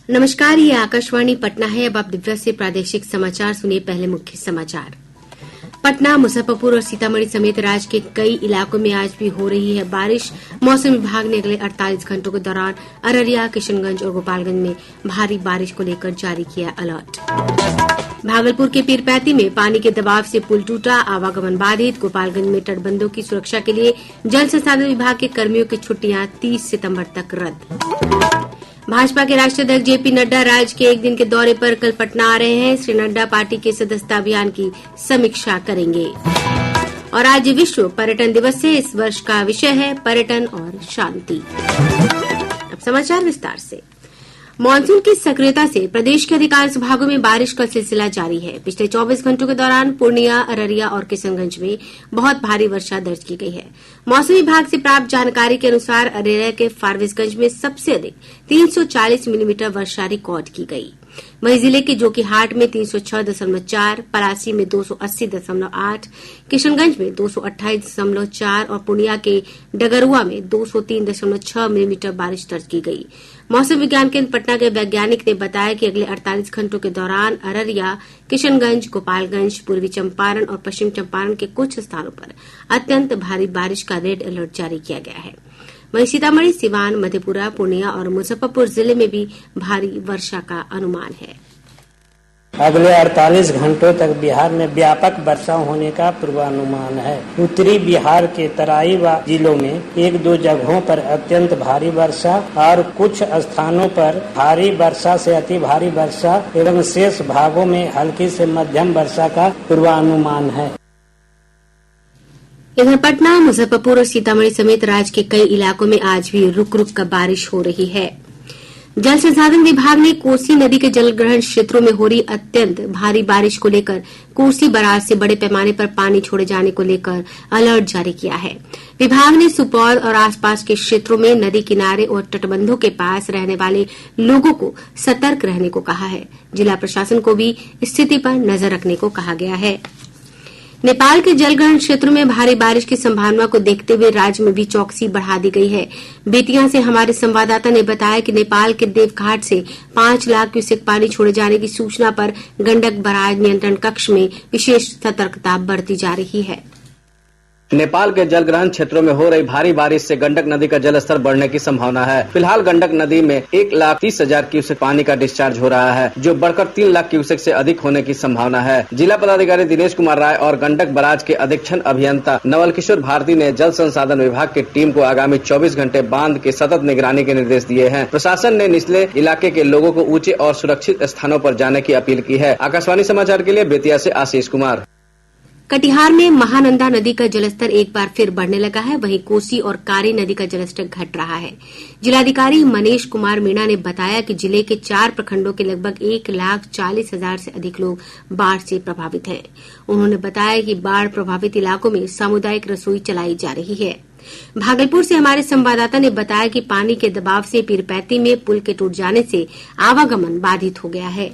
नमस्कार, ये आकाशवाणी पटना है। अब आप दिव्या से प्रादेशिक समाचार सुनिए। पहले मुख्य समाचार। पटना, मुजफ्फरपुर और सीतामढ़ी समेत राज्य के कई इलाकों में आज भी हो रही है बारिश। मौसम विभाग ने अगले 48 घंटों के दौरान अररिया, किशनगंज और गोपालगंज में भारी बारिश को लेकर जारी किया अलर्ट। भागलपुर के पीरपैंती में पानी के दबाव से पुल टूटा, आवागमन बाधित। गोपालगंज में तटबंधों की सुरक्षा के लिए जल संसाधन विभाग के कर्मियों की छुट्टियां 30 सितंबर तक रद्द। भाजपा के राष्ट्रीय अध्यक्ष जेपी नड्डा राज्य के एक दिन के दौरे पर कल पटना आ रहे हैं। श्री नड्डा पार्टी के सदस्यता अभियान की समीक्षा करेंगे। और आज विश्व पर्यटन दिवस है। इस वर्ष का विषय है पर्यटन और शांति। अब समाचार विस्तार से। मानसून की सक्रियता से प्रदेश के अधिकांश भागों में बारिश का सिलसिला जारी है। पिछले 24 घंटों के दौरान पूर्णिया, अररिया और किशनगंज में बहुत भारी वर्षा दर्ज की गई है। मौसम विभाग से प्राप्त जानकारी के अनुसार अररिया के फारबिसगंज में सबसे अधिक 340 मिलीमीटर वर्षा रिकॉर्ड की गई। वहीं जिले के जोकीहाट में 306.4, पलासी में 280.8, किशनगंज में 228.4 और पूर्णिया के डगरुआ में 203.6 मिलीमीटर बारिश दर्ज की गई। मौसम विज्ञान केंद्र पटना के वैज्ञानिक ने बताया कि अगले 48 घंटों के दौरान अररिया, किशनगंज, गोपालगंज, पूर्वी चंपारण और पश्चिम चंपारण के कुछ स्थानों पर अत्यंत भारी बारिश का रेड अलर्ट जारी किया गया है। वहीं सीतामढ़ी, सिवान, मधेपुरा, पूर्णिया और मुजफ्फरपुर जिले में भी भारी वर्षा का अनुमान है। अगले 48 घंटों तक बिहार में व्यापक वर्षा होने का पूर्वानुमान है। उत्तरी बिहार के तराई जिलों में एक दो जगहों पर अत्यंत भारी वर्षा और कुछ स्थानों पर भारी वर्षा से अति भारी वर्षा एवं शेष भागों में हल्की से मध्यम वर्षा का पूर्वानुमान है। इधर पटना, मुजफ्फरपुर और सीतामढ़ी समेत राज्य के कई इलाकों में आज भी रुक रुक कर बारिश हो रही है। जल संसाधन विभाग ने कोसी नदी के जलग्रहण क्षेत्रों में हो रही अत्यंत भारी बारिश को लेकर कोसी बराज से बड़े पैमाने पर पानी छोड़े जाने को लेकर अलर्ट जारी किया है। विभाग ने सुपौल और आसपास के क्षेत्रों में नदी किनारे और तटबंधों के पास रहने वाले लोगों को सतर्क रहने को कहा है। जिला प्रशासन को भी स्थिति पर नजर रखने को कहा गया है। नेपाल के जलग्रहण क्षेत्रों में भारी बारिश की संभावना को देखते हुए राज्य में भी चौकसी बढ़ा दी गई है। बेतिया से हमारे संवाददाता ने बताया कि नेपाल के देवघाट से 5 लाख क्यूसेक पानी छोड़े जाने की सूचना पर गंडक बराज नियंत्रण कक्ष में विशेष सतर्कता बरती जा रही है। नेपाल के जलग्रहण क्षेत्रों में हो रही भारी बारिश से गंडक नदी का जलस्तर बढ़ने की संभावना है। फिलहाल गंडक नदी में 1,30,000 क्यूसेक पानी का डिस्चार्ज हो रहा है, जो बढ़कर 3 लाख क्यूसेक से अधिक होने की संभावना है। जिला पदाधिकारी दिनेश कुमार राय और गंडक बराज के अधीक्षण अभियंता नवल किशोर भारती ने जल संसाधन विभाग की टीम को आगामी 24 घंटे बांध के सतत निगरानी के निर्देश दिए हैं। प्रशासन ने निचले इलाके के लोगों को ऊंचे और सुरक्षित स्थानों पर जाने की अपील की है। आकाशवाणी समाचार के लिए बेतिया से आशीष कुमार। कटिहार में महानंदा नदी का जलस्तर एक बार फिर बढ़ने लगा है। वहीं कोसी और कारी नदी का जलस्तर घट रहा है। जिलाधिकारी मनीष कुमार मीणा ने बताया कि जिले के 4 प्रखंडों के लगभग 1,40,000 से अधिक लोग बाढ़ से प्रभावित हैं। उन्होंने बताया कि बाढ़ प्रभावित इलाकों में सामुदायिक रसोई चलाई जा रही है। भागलपुर से हमारे संवाददाता ने बताया कि पानी के दबाव से पीरपैंती में पुल के टूट जाने से आवागमन बाधित हो गया है।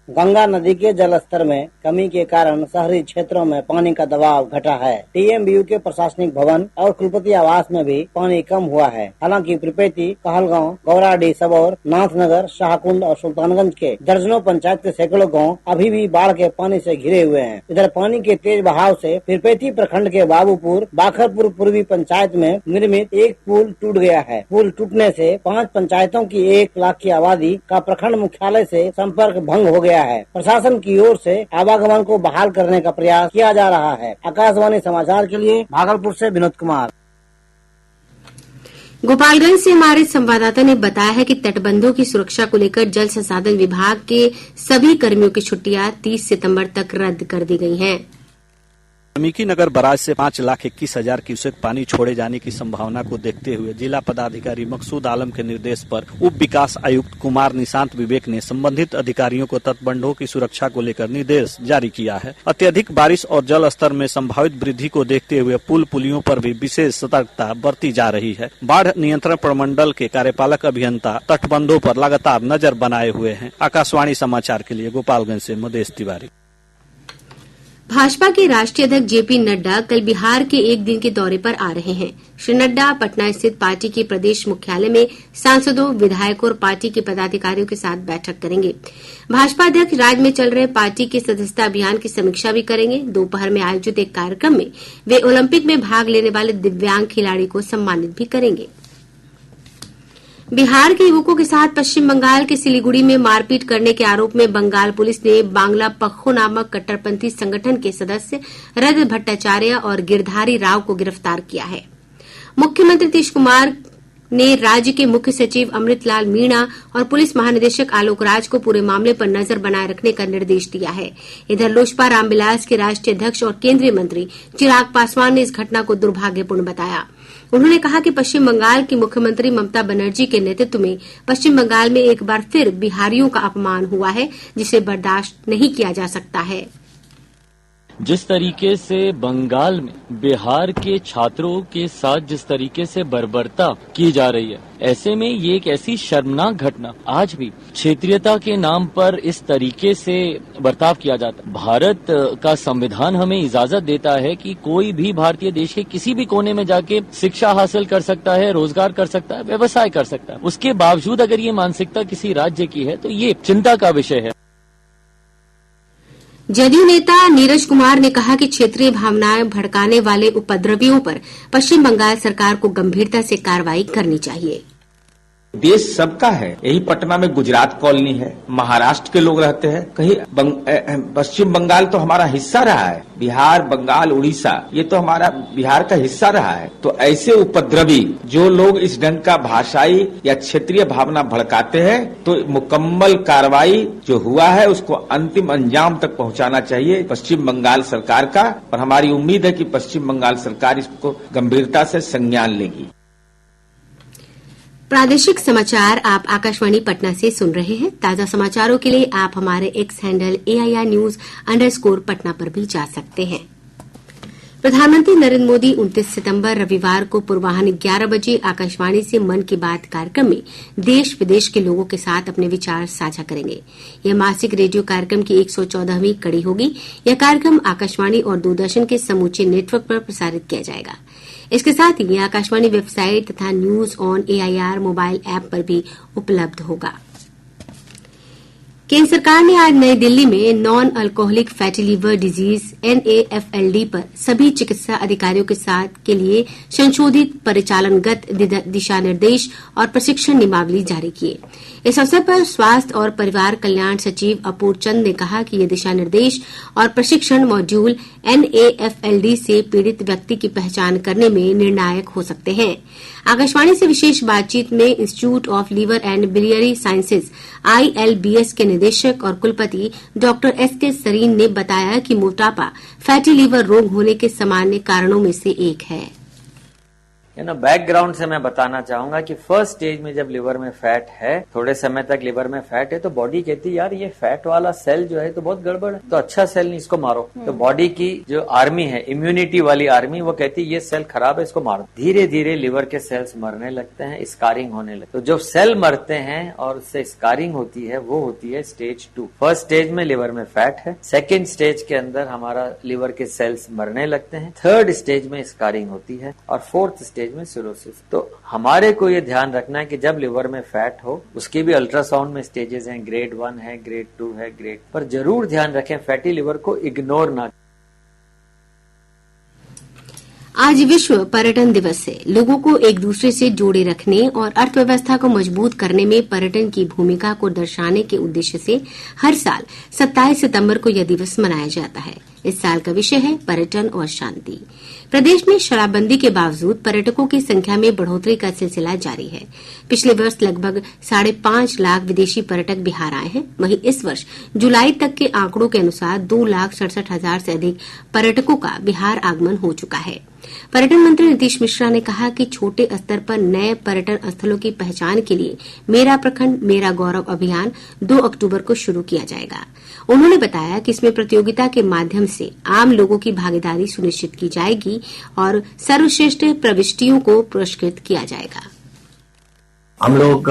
गंगा नदी के जलस्तर में कमी के कारण शहरी क्षेत्रों में पानी का दबाव घटा है। टीएमबीयू के प्रशासनिक भवन और कुलपति आवास में भी पानी कम हुआ है। हालांकि पीरपैंती, कहलगांव, गौराडीह, सबौर, नाथनगर, शाहकुंड और सुल्तानगंज के दर्जनों पंचायत के सैकड़ों गाँव अभी भी बाढ़ के पानी से घिरे हुए हैं। इधर पानी के तेज बहाव से पीरपैंती प्रखंड के बाबूपुर, बाखरपुर पूर्वी पंचायत में निर्मित एक पुल टूट गया है। पुल टूटने से 5 पंचायतों की 1 लाख की आबादी का प्रखंड मुख्यालय से संपर्क भंग हो गया है। प्रशासन की ओर से आवागमन को बहाल करने का प्रयास किया जा रहा है। आकाशवाणी समाचार के लिए भागलपुर से विनोद कुमार। गोपालगंज से हमारे संवाददाता ने बताया है कि तटबंधों की सुरक्षा को लेकर जल संसाधन विभाग के सभी कर्मियों की छुट्टियां 30 सितंबर तक रद्द कर दी गई हैं। वाल्मीकि नगर बराज से 5,21,000 क्यूसेक पानी छोड़े जाने की संभावना को देखते हुए जिला पदाधिकारी मकसूद आलम के निर्देश पर उप विकास आयुक्त कुमार निशांत विवेक ने संबंधित अधिकारियों को तटबंधों की सुरक्षा को लेकर निर्देश जारी किया है। अत्यधिक बारिश और जल स्तर में संभावित वृद्धि को देखते हुए पुल पुलियों पर भी विशेष सतर्कता बरती जा रही है। बाढ़ नियंत्रण प्रमंडल के कार्यपालक अभियंता तटबंधों पर लगातार नजर बनाए हुए हैं। आकाशवाणी समाचार के लिए गोपालगंज से मदेश तिवारी। भाजपा के राष्ट्रीय अध्यक्ष जेपी नड्डा कल बिहार के एक दिन के दौरे पर आ रहे हैं। श्री नड्डा पटना स्थित पार्टी के प्रदेश मुख्यालय में सांसदों, विधायकों और पार्टी के पदाधिकारियों के साथ बैठक करेंगे। भाजपा अध्यक्ष राज्य में चल रहे पार्टी के सदस्यता अभियान की समीक्षा भी करेंगे। दोपहर में आयोजित एक कार्यक्रम में वे ओलंपिक में भाग लेने वाले दिव्यांग खिलाड़ी को सम्मानित भी करेंगे। बिहार के युवकों के साथ पश्चिम बंगाल के सिलीगुड़ी में मारपीट करने के आरोप में बंगाल पुलिस ने बांग्ला पक्खो नामक कट्टरपंथी संगठन के सदस्य रजत भट्टाचार्य और गिरधारी राव को गिरफ्तार किया है। मुख्यमंत्री नीतीश कुमार ने राज्य के मुख्य सचिव अमृतलाल मीणा और पुलिस महानिदेशक आलोक राज को पूरे मामले पर नजर बनाए रखने का निर्देश दिया है। इधर लोजपा रामविलास के राष्ट्रीय अध्यक्ष और केंद्रीय मंत्री चिराग पासवान ने इस घटना को दुर्भाग्यपूर्ण बताया। उन्होंने कहा कि पश्चिम बंगाल की मुख्यमंत्री ममता बनर्जी के नेतृत्व में पश्चिम बंगाल में एक बार फिर बिहारियों का अपमान हुआ है, जिसे बर्दाश्त नहीं किया जा सकता है। जिस तरीके से बंगाल में बिहार के छात्रों के साथ जिस तरीके से बर्बरता की जा रही है, ऐसे में ये एक ऐसी शर्मनाक घटना, आज भी क्षेत्रीयता के नाम पर इस तरीके से बर्ताव किया जाता है। भारत का संविधान हमें इजाजत देता है कि कोई भी भारतीय देश के किसी भी कोने में जाके शिक्षा हासिल कर सकता है, रोजगार कर सकता है, व्यवसाय कर सकता है। उसके बावजूद अगर ये मानसिकता किसी राज्य की है तो ये चिंता का विषय है। जदयू नेता नीरज कुमार ने कहा कि क्षेत्रीय भावनाएं भड़काने वाले उपद्रवियों पर पश्चिम बंगाल सरकार को गंभीरता से कार्रवाई करनी चाहिए। देश सबका है। यही पटना में गुजरात कॉलोनी है, महाराष्ट्र के लोग रहते हैं, कहीं पश्चिम बंगाल तो हमारा हिस्सा रहा है, बिहार, बंगाल, उड़ीसा ये तो हमारा बिहार का हिस्सा रहा है। तो ऐसे उपद्रवी जो लोग इस ढंग का भाषाई या क्षेत्रीय भावना भड़काते हैं, तो मुकम्मल कार्रवाई जो हुआ है उसको अंतिम अंजाम तक पहुंचाना चाहिए पश्चिम बंगाल सरकार का, और हमारी उम्मीद है कि पश्चिम बंगाल सरकार इसको गंभीरता से संज्ञान लेगी। प्रादेशिक समाचार आप आकाशवाणी पटना से सुन रहे हैं। ताजा समाचारों के लिए आप हमारे एक्स हैंडल AIR_News_ पटना पर भी जा सकते हैं। प्रधानमंत्री नरेंद्र मोदी 29 सितंबर रविवार को पूर्वाह्न 11 बजे आकाशवाणी से मन की बात कार्यक्रम में देश विदेश के लोगों के साथ अपने विचार साझा करेंगे। यह मासिक रेडियो कार्यक्रम की 114वीं कड़ी होगी। यह कार्यक्रम आकाशवाणी और दूरदर्शन के समूचे नेटवर्क पर प्रसारित किया जाएगा। इसके साथ ही आकाशवाणी वेबसाइट तथा news on AIR mobile app पर भी उपलब्ध होगा। केंद्र सरकार ने आज नई दिल्ली में non alcoholic fatty liver disease NAFLD पर सभी चिकित्सा अधिकारियों के लिए संशोधित परिचालनगत दिशा निर्देश और प्रशिक्षण नियमावली जारी किए। इस अवसर पर स्वास्थ्य और परिवार कल्याण सचिव अपूर्व चंद ने कहा कि ये दिशा निर्देश और प्रशिक्षण मॉड्यूल NAFLD से पीड़ित व्यक्ति की पहचान करने में निर्णायक हो सकते हैं। आकाशवाणी से विशेष बातचीत में institute of liver and biliary sciences ILBS के निदेशक और कुलपति डॉक्टर SK सरीन ने बताया कि मोटापा फैटी लीवर रोग होने के सामान्य कारणों में से एक है। बैकग्राउंड से मैं बताना चाहूंगा कि फर्स्ट स्टेज में जब लिवर में फैट है, थोड़े समय तक लिवर में फैट है, तो बॉडी कहती है यार ये फैट वाला सेल जो है तो बहुत गड़बड़ है, तो अच्छा सेल नहीं, इसको मारो। तो बॉडी की जो आर्मी है, इम्यूनिटी वाली आर्मी, वो कहती है ये सेल खराब है, इसको मारो। धीरे धीरे लिवर के सेल्स मरने लगते हैं, स्कारिंग होने लगती है। तो जो सेल मरते हैं और उससे स्कारिंग होती है वो होती है स्टेज 2। फर्स्ट स्टेज में लिवर में फैट है, सेकेंड स्टेज के अंदर हमारा लिवर के सेल्स मरने लगते हैं, थर्ड स्टेज में स्कारिंग होती है और फोर्थ स्टेज में सिरोसिस। तो हमारे को ये ध्यान रखना है कि जब लिवर में फैट हो, उसकी भी अल्ट्रासाउंड में स्टेजेस हैं, ग्रेड 1 है, ग्रेड 2 है, ग्रेड, पर जरूर ध्यान रखें फैटी लिवर को इग्नोर ना। आज विश्व पर्यटन दिवस है। लोगों को एक दूसरे से जोड़े रखने और अर्थव्यवस्था को मजबूत करने में पर्यटन की भूमिका को दर्शाने के उद्देश्य से हर साल 27 सितंबर को यह दिवस मनाया जाता है। इस साल का विषय है पर्यटन और शांति। प्रदेश में शराबबंदी के बावजूद पर्यटकों की संख्या में बढ़ोतरी का सिलसिला जारी है। पिछले वर्ष लगभग 5.5 लाख विदेशी पर्यटक बिहार आए हैं। वहीं इस वर्ष जुलाई तक के आंकड़ों के अनुसार 2,67,000 से अधिक पर्यटकों का बिहार आगमन हो चुका है। पर्यटन मंत्री नीतीश मिश्रा ने कहा कि छोटे स्तर पर नए पर्यटन स्थलों की पहचान के लिए मेरा प्रखंड मेरा गौरव अभियान 2 अक्टूबर को शुरू किया जाएगा। उन्होंने बताया कि इसमें प्रतियोगिता के माध्यम से आम लोगों की भागीदारी सुनिश्चित की जाएगी और सर्वश्रेष्ठ प्रविष्टियों को पुरस्कृत किया जाएगा। हम लोग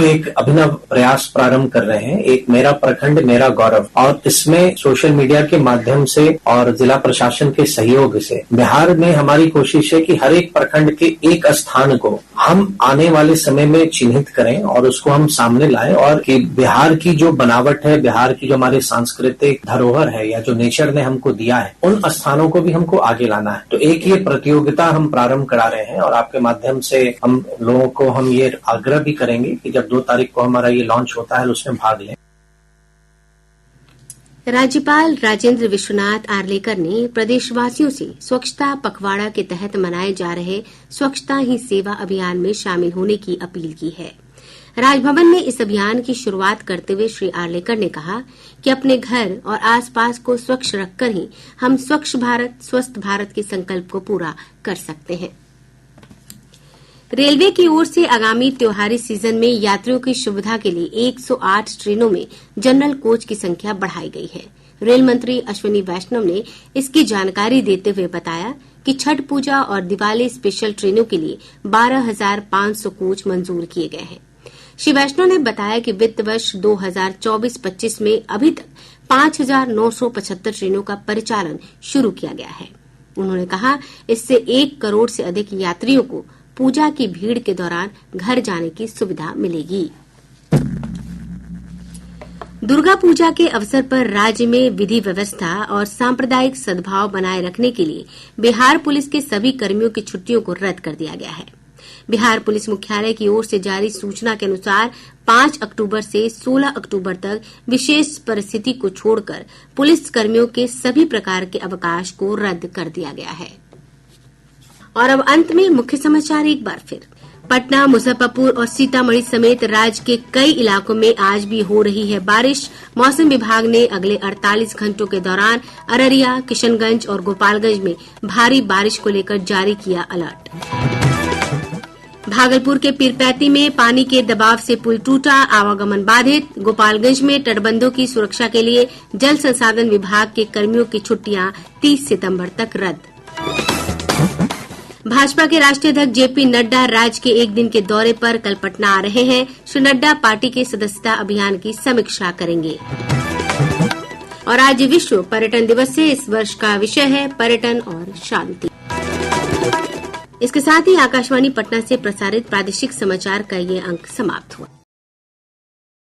एक अभिनव प्रयास प्रारंभ कर रहे हैं। एक मेरा प्रखंड मेरा गौरव, और इसमें सोशल मीडिया के माध्यम से और जिला प्रशासन के सहयोग से बिहार में हमारी कोशिश है कि हर एक प्रखंड के एक स्थान को हम आने वाले समय में चिन्हित करें और उसको हम सामने लाएं, और कि बिहार की जो बनावट है, बिहार की जो हमारी सांस्कृतिक धरोहर है या जो नेचर ने हमको दिया है, उन स्थानों को भी हमको आगे लाना है। तो एक ये प्रतियोगिता हम प्रारंभ करा रहे हैं और आपके माध्यम से हम लोगों को हम ये आग्रह भी करेंगे कि जब 2 तारीख को हमारा ये लॉन्च होता है उसमें भाग लें। राज्यपाल राजेंद्र विश्वनाथ आर्लेकर ने प्रदेशवासियों से स्वच्छता पखवाड़ा के तहत मनाए जा रहे स्वच्छता ही सेवा अभियान में शामिल होने की अपील की है। राजभवन में इस अभियान की शुरुआत करते हुए श्री आर्लेकर ने कहा कि अपने घर और आसपास को स्वच्छ रखकर ही हम स्वच्छ भारत स्वस्थ भारत के संकल्प को पूरा कर सकते हैं। रेलवे की ओर से आगामी त्योहारी सीजन में यात्रियों की सुविधा के लिए 108 ट्रेनों में जनरल कोच की संख्या बढ़ाई गई है। रेल मंत्री अश्विनी वैष्णव ने इसकी जानकारी देते हुए बताया कि छठ पूजा और दिवाली स्पेशल ट्रेनों के लिए 12,500 कोच मंजूर किए गए हैं। श्री वैष्णव ने बताया कि वित्त वर्ष 2024-25 में अभी तक 5,975 ट्रेनों का परिचालन शुरू किया गया है। उन्होंने कहा इससे 1 करोड़ से अधिक यात्रियों को पूजा की भीड़ के दौरान घर जाने की सुविधा मिलेगी। दुर्गा पूजा के अवसर पर राज्य में विधि व्यवस्था और सांप्रदायिक सद्भाव बनाए रखने के लिए बिहार पुलिस के सभी कर्मियों की छुट्टियों को रद्द कर दिया गया है। बिहार पुलिस मुख्यालय की ओर से जारी सूचना के अनुसार 5 अक्टूबर से 16 अक्टूबर तक विशेष परिस्थिति को छोड़कर पुलिस कर्मियों के सभी प्रकार के अवकाश को रद्द कर दिया गया है। और अब अंत में मुख्य समाचार एक बार फिर। पटना, मुजफ्फरपुर और सीतामढ़ी समेत राज्य के कई इलाकों में आज भी हो रही है बारिश। मौसम विभाग ने अगले 48 घंटों के दौरान अररिया, किशनगंज और गोपालगंज में भारी बारिश को लेकर जारी किया अलर्ट। भागलपुर के पीरपैंती में पानी के दबाव से पुल टूटा, आवागमन बाधित। गोपालगंज में तटबंधों की सुरक्षा के लिए जल संसाधन विभाग के कर्मियों की छुट्टियां 30 सितंबर तक रद्द। भाजपा के राष्ट्रीय अध्यक्ष जेपी नड्डा राज्य के 1 दिन के दौरे पर कल पटना आ रहे हैं। श्री नड्डा पार्टी के सदस्यता अभियान की समीक्षा करेंगे। और आज विश्व पर्यटन दिवस है। इस वर्ष का विषय है पर्यटन और शांति। इसके साथ ही आकाशवाणी पटना से प्रसारित प्रादेशिक समाचार का ये अंक समाप्त हुआ।